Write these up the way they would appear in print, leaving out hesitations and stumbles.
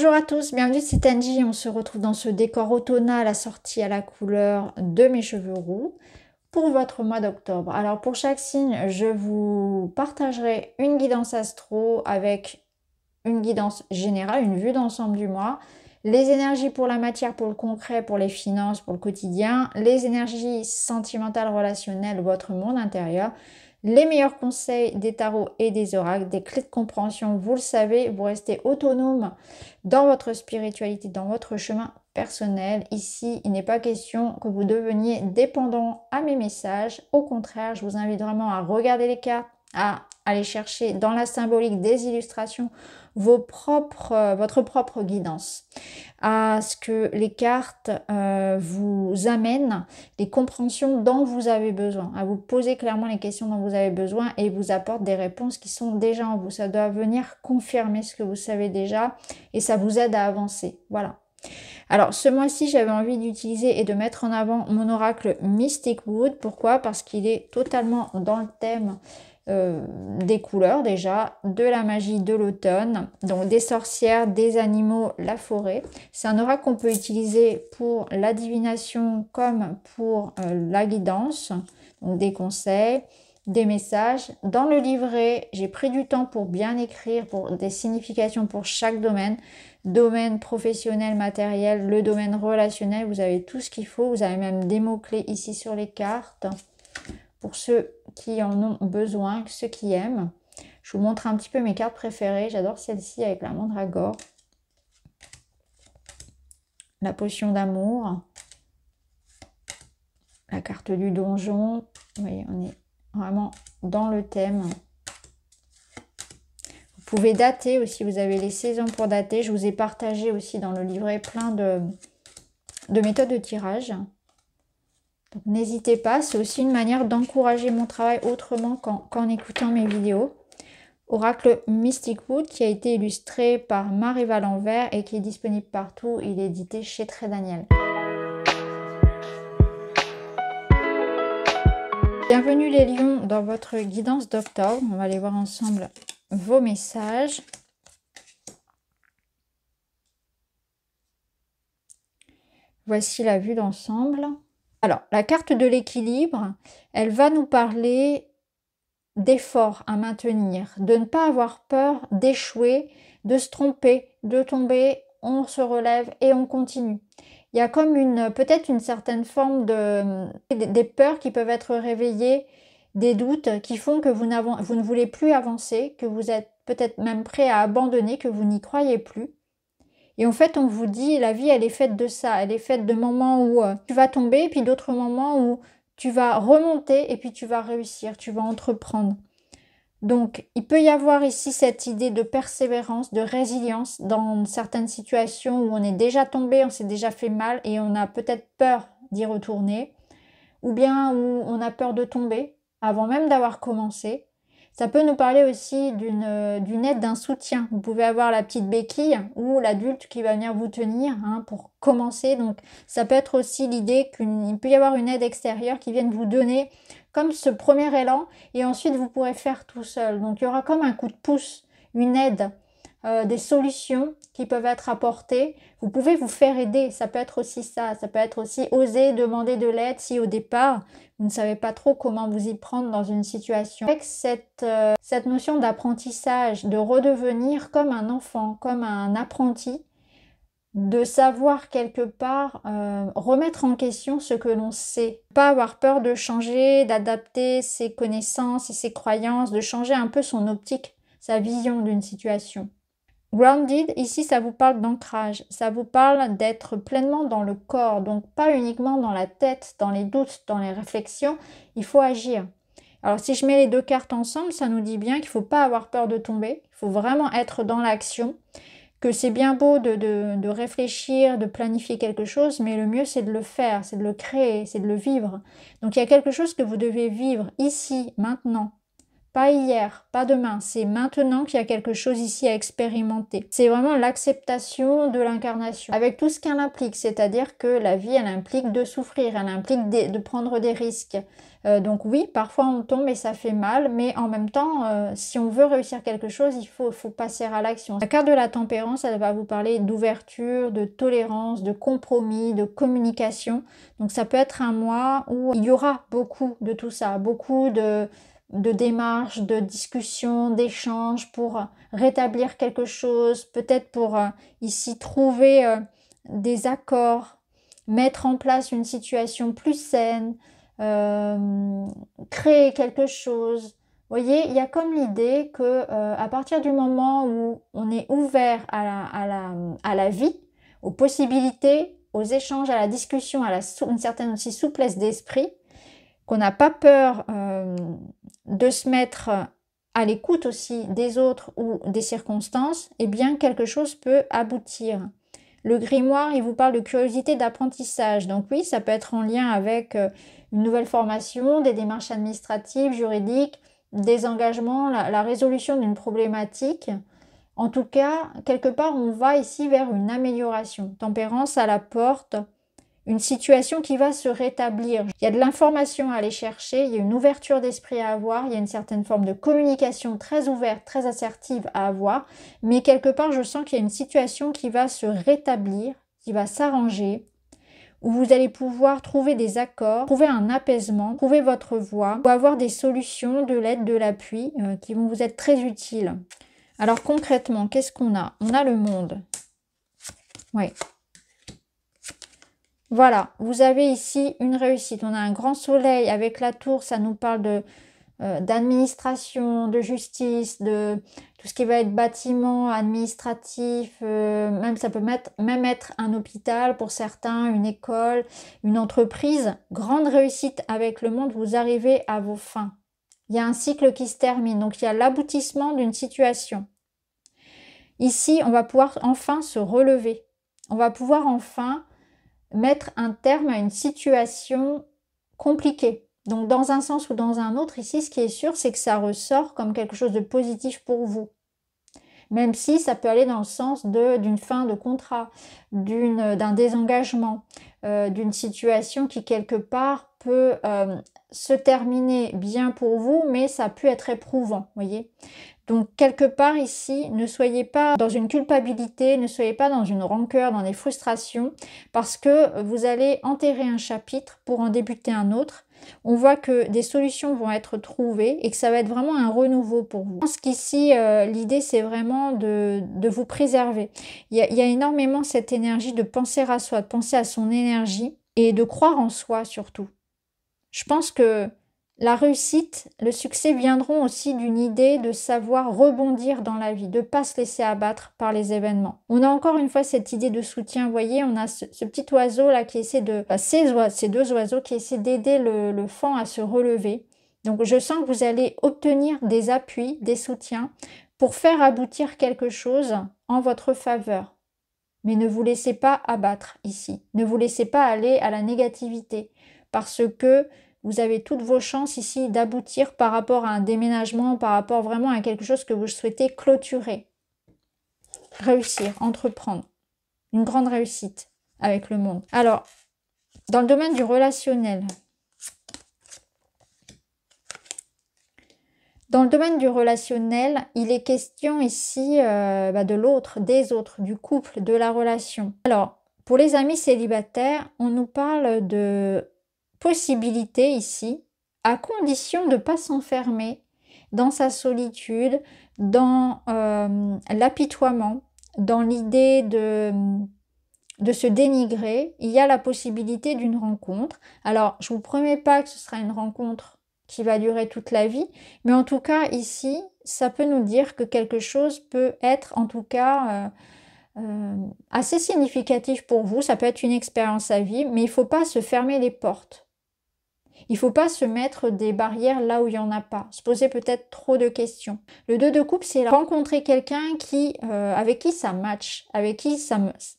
Bonjour à tous, bienvenue, c'est Angie. On se retrouve dans ce décor automnal assorti à la couleur de mes cheveux roux pour votre mois d'octobre. Alors pour chaque signe, je vous partagerai une guidance astro avec une guidance générale, une vue d'ensemble du mois, les énergies pour la matière, pour le concret, pour les finances, pour le quotidien, les énergies sentimentales, relationnelles, votre monde intérieur, les meilleurs conseils des tarots et des oracles, des clés de compréhension. Vous le savez, vous restez autonome dans votre spiritualité, dans votre chemin personnel. Ici, il n'est pas question que vous deveniez dépendant à mes messages. Au contraire, je vous invite vraiment à regarder les cartes, à aller chercher dans la symbolique des illustrations votre propre guidance, à ce que les cartes vous amènent les compréhensions dont vous avez besoin, à vous poser clairement les questions dont vous avez besoin et vous apportent des réponses qui sont déjà en vous. Ça doit venir confirmer ce que vous savez déjà et ça vous aide à avancer. Voilà. Alors ce mois-ci, j'avais envie d'utiliser et de mettre en avant mon oracle Mystic Wood. Pourquoi? Parce qu'il est totalement dans le thème des couleurs déjà, de la magie de l'automne, donc des sorcières, des animaux, la forêt. C'est un oracle qu'on peut utiliser pour la divination comme pour la guidance, donc des conseils, des messages. Dans le livret, j'ai pris du temps pour bien écrire, pour des significations pour chaque domaine. Domaine professionnel, matériel, le domaine relationnel, vous avez tout ce qu'il faut. Vous avez même des mots-clés ici sur les cartes pour ceux qui en ont besoin, ceux qui aiment. Je vous montre un petit peu mes cartes préférées. J'adore celle-ci avec la mandragore. La potion d'amour. La carte du donjon. Vous voyez, on est vraiment dans le thème. Vous pouvez dater aussi, vous avez les saisons pour dater. Je vous ai partagé aussi dans le livret plein de méthodes de tirage. N'hésitez pas, c'est aussi une manière d'encourager mon travail autrement qu'en écoutant mes vidéos. Oracle Mystic Wood qui a été illustré par Marie Valenvers et qui est disponible partout. Il est édité chez Très Daniel. Bienvenue les lions dans votre guidance d'octobre. On va aller voir ensemble vos messages. Voici la vue d'ensemble. Alors, la carte de l'équilibre, elle va nous parler d'efforts à maintenir, de ne pas avoir peur d'échouer, de se tromper, de tomber, on se relève et on continue. Il y a comme peut-être une certaine forme des peurs qui peuvent être réveillées, des doutes qui font que vous ne voulez plus avancer, que vous êtes peut-être même prêt à abandonner, que vous n'y croyez plus. Et en fait, on vous dit, la vie, elle est faite de ça. Elle est faite de moments où tu vas tomber, et puis d'autres moments où tu vas remonter, et puis tu vas réussir, tu vas entreprendre. Donc, il peut y avoir ici cette idée de persévérance, de résilience dans certaines situations où on est déjà tombé, on s'est déjà fait mal, et on a peut-être peur d'y retourner. Ou bien où on a peur de tomber, avant même d'avoir commencé. Ça peut nous parler aussi d'une aide, d'un soutien. Vous pouvez avoir la petite béquille ou l'adulte qui va venir vous tenir pour commencer. Donc ça peut être aussi l'idée qu'il peut y avoir une aide extérieure qui vienne vous donner comme ce premier élan et ensuite vous pourrez faire tout seul. Donc il y aura comme un coup de pouce, une aide, des solutions qui peuvent être apportées. Vous pouvez vous faire aider, ça peut être aussi ça. Ça peut être aussi oser demander de l'aide si au départ vous ne savez pas trop comment vous y prendre dans une situation. Avec cette notion d'apprentissage, de redevenir comme un enfant, comme un apprenti, de savoir quelque part remettre en question ce que l'on sait. Pas avoir peur de changer, d'adapter ses connaissances et ses croyances, de changer un peu son optique, sa vision d'une situation. Grounded, ici, ça vous parle d'ancrage, ça vous parle d'être pleinement dans le corps, donc pas uniquement dans la tête, dans les doutes, dans les réflexions, il faut agir. Alors si je mets les deux cartes ensemble, ça nous dit bien qu'il ne faut pas avoir peur de tomber, il faut vraiment être dans l'action, que c'est bien beau de réfléchir, de planifier quelque chose, mais le mieux c'est de le faire, c'est de le créer, c'est de le vivre. Donc il y a quelque chose que vous devez vivre ici, maintenant, Pas hier, pas demain, c'est maintenant qu'il y a quelque chose ici à expérimenter. C'est vraiment l'acceptation de l'incarnation, avec tout ce qu'elle implique, c'est-à-dire que la vie, elle implique de souffrir, elle implique de prendre des risques. Donc oui, parfois on tombe et ça fait mal, mais en même temps, si on veut réussir quelque chose, il faut passer à l'action. La carte de la tempérance, elle va vous parler d'ouverture, de tolérance, de compromis, de communication. Donc ça peut être un mois où il y aura beaucoup de tout ça, beaucoup de démarches, de discussions, d'échanges pour rétablir quelque chose, peut-être pour ici trouver des accords, mettre en place une situation plus saine, créer quelque chose. Vous voyez, il y a comme l'idée que à partir du moment où on est ouvert à la vie, aux possibilités, aux échanges, à la discussion, à une certaine aussi souplesse d'esprit, qu'on n'a pas peur de se mettre à l'écoute aussi des autres ou des circonstances, eh bien quelque chose peut aboutir. Le grimoire, il vous parle de curiosité d'apprentissage. Donc oui, ça peut être en lien avec une nouvelle formation, des démarches administratives, juridiques, des engagements, la résolution d'une problématique. En tout cas, quelque part, on va ici vers une amélioration. Tempérance à la porte, une situation qui va se rétablir. Il y a de l'information à aller chercher, il y a une ouverture d'esprit à avoir, il y a une certaine forme de communication très ouverte, très assertive à avoir, mais quelque part je sens qu'il y a une situation qui va se rétablir, qui va s'arranger, où vous allez pouvoir trouver des accords, trouver un apaisement, trouver votre voie, ou avoir des solutions, de l'aide, de l'appui qui vont vous être très utiles. Alors concrètement, qu'est-ce qu'on a? On a le monde. Oui. Voilà, vous avez ici une réussite. On a un grand soleil avec la tour, ça nous parle d'administration, de justice, de tout ce qui va être bâtiment administratif, même ça peut même être un hôpital pour certains, une école, une entreprise. Grande réussite avec le monde, vous arrivez à vos fins. Il y a un cycle qui se termine, donc il y a l'aboutissement d'une situation. Ici, on va pouvoir enfin se relever. On va pouvoir enfin mettre un terme à une situation compliquée. Donc dans un sens ou dans un autre, ici ce qui est sûr, c'est que ça ressort comme quelque chose de positif pour vous. Même si ça peut aller dans le sens d'une fin de contrat, d'un désengagement, d'une situation qui quelque part peut se terminer bien pour vous, mais ça peut être éprouvant, voyez. Donc quelque part ici, ne soyez pas dans une culpabilité, ne soyez pas dans une rancœur, dans des frustrations, parce que vous allez enterrer un chapitre pour en débuter un autre. On voit que des solutions vont être trouvées et que ça va être vraiment un renouveau pour vous. Je pense qu'ici, l'idée, c'est vraiment de vous préserver. Il y a énormément cette énergie de penser à soi, de penser à son énergie et de croire en soi surtout. Je pense que la réussite, le succès viendront aussi d'une idée de savoir rebondir dans la vie, de ne pas se laisser abattre par les événements. On a encore une fois cette idée de soutien, vous voyez, on a ce petit oiseau là qui essaie de... ces deux oiseaux qui essaient d'aider le faon à se relever. Donc je sens que vous allez obtenir des appuis, des soutiens pour faire aboutir quelque chose en votre faveur. Mais ne vous laissez pas abattre ici, ne vous laissez pas aller à la négativité parce que vous avez toutes vos chances ici d'aboutir par rapport à un déménagement, par rapport vraiment à quelque chose que vous souhaitez clôturer. Réussir, entreprendre. Une grande réussite avec le monde. Alors, dans le domaine du relationnel. Dans le domaine du relationnel, il est question ici de l'autre, des autres, du couple, de la relation. Alors, pour les amis célibataires, on nous parle de possibilité ici, à condition de ne pas s'enfermer dans sa solitude, dans l'apitoiement, dans l'idée de se dénigrer. Il y a la possibilité d'une rencontre. Alors, je ne vous promets pas que ce sera une rencontre qui va durer toute la vie, mais en tout cas, ici, ça peut nous dire que quelque chose peut être, en tout cas, assez significatif pour vous. Ça peut être une expérience à vivre, mais il ne faut pas se fermer les portes. Il ne faut pas se mettre des barrières là où il n'y en a pas, se poser peut-être trop de questions. Le 2 de coupe, c'est rencontrer quelqu'un avec qui ça match, avec qui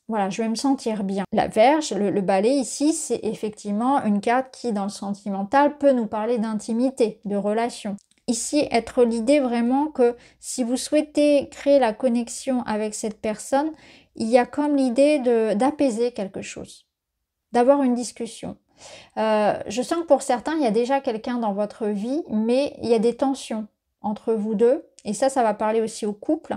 voilà, je vais me sentir bien. La Vierge, le balai ici, c'est effectivement une carte qui, dans le sentimental, peut nous parler d'intimité, de relation. ici être l'idée vraiment que si vous souhaitez créer la connexion avec cette personne, il y a comme l'idée d'apaiser quelque chose, d'avoir une discussion. Je sens que pour certains, il y a déjà quelqu'un dans votre vie, mais il y a des tensions entre vous deux, et ça va parler aussi au couple.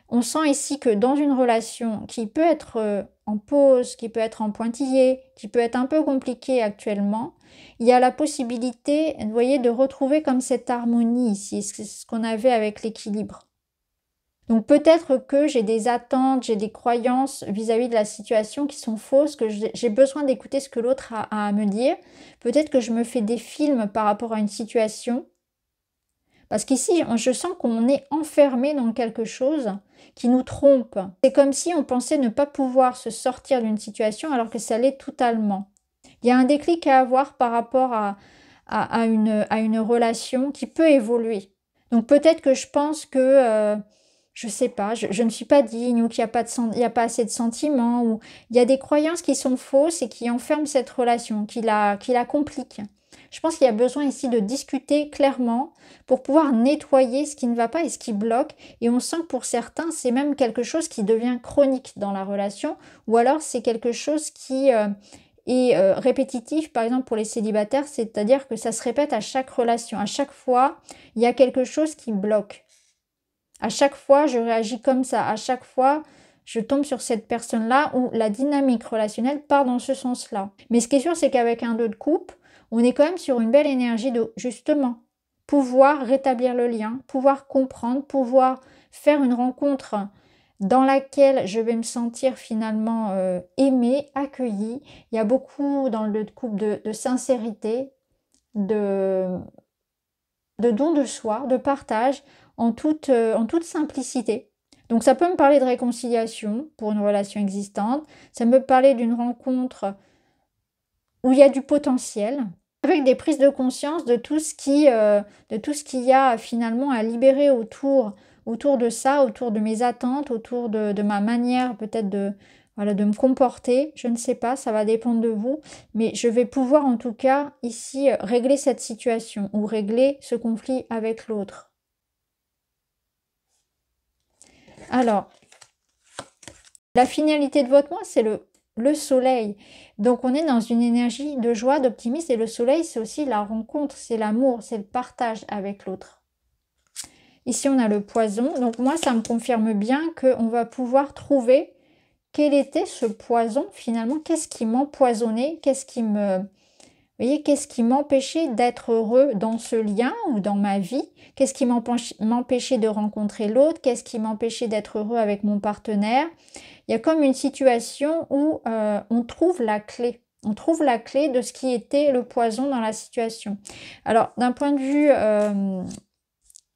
On sent ici que dans une relation qui peut être en pause, qui peut être en pointillé, qui peut être un peu compliquée actuellement, il y a la possibilité, vous voyez, de retrouver comme cette harmonie ici, c'est ce qu'on avait avec l'équilibre. Donc peut-être que j'ai des attentes, j'ai des croyances vis-à-vis de la situation qui sont fausses, que j'ai besoin d'écouter ce que l'autre a à me dire. Peut-être que je me fais des films par rapport à une situation. Parce qu'ici, je sens qu'on est enfermé dans quelque chose qui nous trompe. C'est comme si on pensait ne pas pouvoir se sortir d'une situation alors que ça l'est totalement. Il y a un déclic à avoir par rapport à une relation qui peut évoluer. Donc peut-être que je pense que, je ne sais pas, je ne suis pas digne ou qu'il n'y a pas assez de sentiments ou il y a des croyances qui sont fausses et qui enferment cette relation, qui la compliquent. Je pense qu'il y a besoin ici de discuter clairement pour pouvoir nettoyer ce qui ne va pas et ce qui bloque. Et on sent que pour certains, c'est même quelque chose qui devient chronique dans la relation ou alors c'est quelque chose qui est répétitif, par exemple pour les célibataires, c'est-à-dire que ça se répète à chaque relation. À chaque fois, il y a quelque chose qui bloque. À chaque fois, je réagis comme ça. À chaque fois, je tombe sur cette personne-là où la dynamique relationnelle part dans ce sens-là. Mais ce qui est sûr, c'est qu'avec un 2 de coupe, on est quand même sur une belle énergie de, justement, pouvoir rétablir le lien, pouvoir comprendre, pouvoir faire une rencontre dans laquelle je vais me sentir finalement aimée, accueillie. Il y a beaucoup dans le 2 de coupe de sincérité, de don de soi, de partage en toute simplicité. Donc ça peut me parler de réconciliation pour une relation existante, ça me parler d'une rencontre où il y a du potentiel, avec des prises de conscience de tout ce qu'il y a finalement à libérer autour de ça, autour de mes attentes, autour de ma manière peut-être voilà, de me comporter. Je ne sais pas, ça va dépendre de vous, mais je vais pouvoir en tout cas ici régler cette situation ou régler ce conflit avec l'autre. Alors, la finalité de votre mois, c'est le soleil. Donc, on est dans une énergie de joie, d'optimisme. Et le soleil, c'est aussi la rencontre, c'est l'amour, c'est le partage avec l'autre. Ici, on a le poison. Donc, moi, ça me confirme bien qu'on va pouvoir trouver quel était ce poison finalement. Qu'est-ce qui m'empoisonnait? Vous voyez, qu'est-ce qui m'empêchait d'être heureux dans ce lien ou dans ma vie? Qu'est-ce qui m'empêchait de rencontrer l'autre? Qu'est-ce qui m'empêchait d'être heureux avec mon partenaire? Il y a comme une situation où on trouve la clé. On trouve la clé de ce qui était le poison dans la situation. Alors, d'un point de vue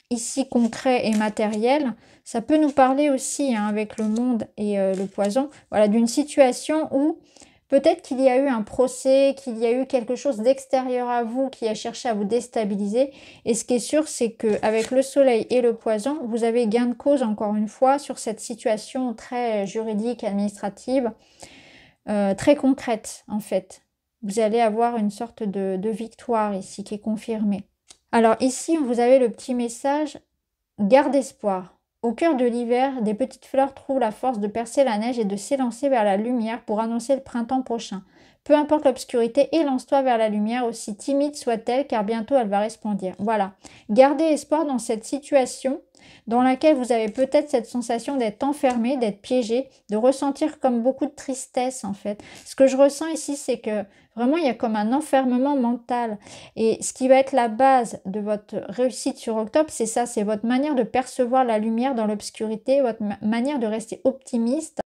ici concret et matériel, ça peut nous parler aussi avec le monde et le poison, voilà, d'une situation où peut-être qu'il y a eu un procès, qu'il y a eu quelque chose d'extérieur à vous qui a cherché à vous déstabiliser. Et ce qui est sûr, c'est qu'avec le soleil et le poison, vous avez gain de cause, encore une fois, sur cette situation très juridique, administrative, très concrète, en fait. Vous allez avoir une sorte de victoire ici qui est confirmée. Alors ici, vous avez le petit message « Garde espoir ». Au cœur de l'hiver, des petites fleurs trouvent la force de percer la neige et de s'élancer vers la lumière pour annoncer le printemps prochain. Peu importe l'obscurité, élance-toi vers la lumière, aussi timide soit-elle, car bientôt elle va resplendir. Voilà. Gardez espoir dans cette situation dans laquelle vous avez peut-être cette sensation d'être enfermé, d'être piégé, de ressentir comme beaucoup de tristesse en fait. Ce que je ressens ici, c'est que vraiment il y a comme un enfermement mental. Et ce qui va être la base de votre réussite sur octobre, c'est ça, c'est votre manière de percevoir la lumière dans l'obscurité, votre manière de rester optimiste,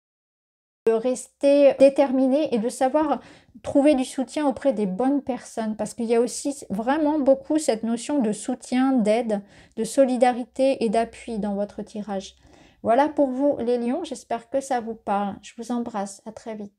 de rester déterminé et de savoir trouver du soutien auprès des bonnes personnes. Parce qu'il y a aussi vraiment beaucoup cette notion de soutien, d'aide, de solidarité et d'appui dans votre tirage. Voilà pour vous les lions, j'espère que ça vous parle. Je vous embrasse, à très vite.